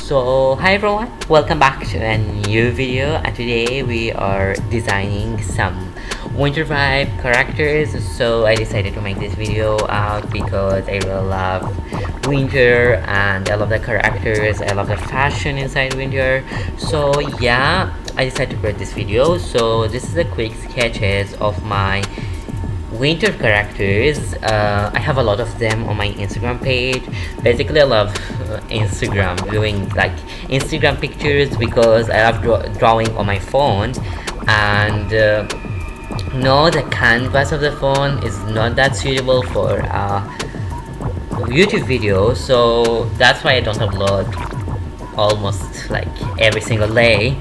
So hi everyone, welcome back to a new video, and today we are designing some winter vibe characters. So I decided to make this video out because I really love winter and I love the characters, I love the fashion inside winter. So yeah, I decided to create this video. So this is a quick sketches of my winter characters. I have a lot of them on my Instagram page. Basically I love Instagram, doing like Instagram pictures because I love drawing on my phone, and no, the canvas of the phone is not that suitable for YouTube video, so that's why I don't upload almost like every single day.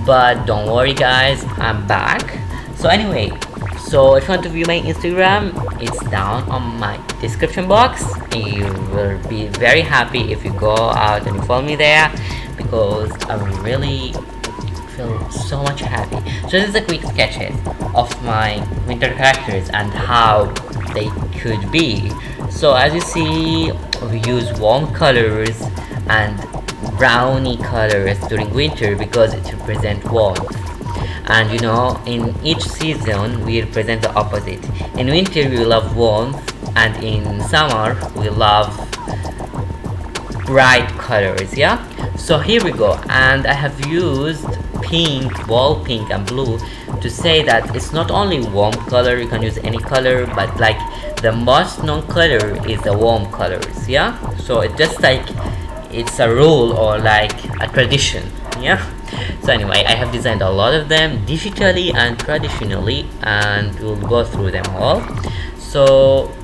But don't worry guys, I'm back. So anyway, so if you want to view my Instagram, it's down on my description box, and you will be very happy if you go out and you follow me there, because I really feel so much happy. So this is a quick sketches of my winter characters and how they could be. So as you see, we use warm colors and browny colors during winter because it represents warmth. And you know, in each season we represent the opposite. In winter we love warmth, and in summer we love bright colors. Yeah, so here we go, and I have used pink, ball pink and blue to say that it's not only warm color, you can use any color, but like the most known color is the warm colors. Yeah, so it's just like it's a rule or like a tradition. Yeah, so anyway, I have designed a lot of them digitally and traditionally, and we'll go through them all. So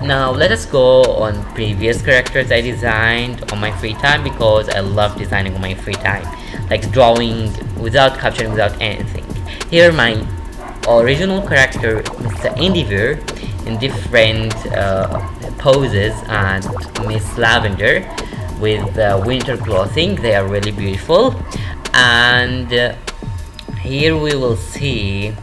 now let us go on previous characters I designed on my free time, because I love designing on my free time, like drawing without capturing, without anything. Here my original character, Mr. Endeavor, in different poses, and Miss Lavender with winter clothing. They are really beautiful. And here we will see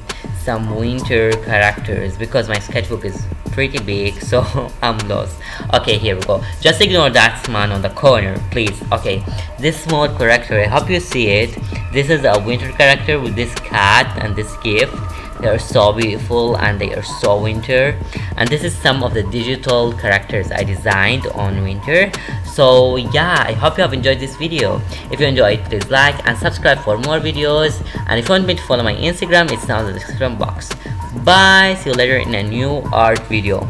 some winter characters because my sketchbook is pretty big, so I'm lost. Okay, here we go. Just ignore that man on the corner, please. Okay, this small character, I hope you see it. This is a winter character with this cat and this gift. They are so beautiful and they are so winter, and this is some of the digital characters I designed on winter. So yeah, I hope you have enjoyed this video. If you enjoyed, please like and subscribe for more videos, and if you want me to follow my Instagram, it's down in the description box. Bye, see you later in a new art video.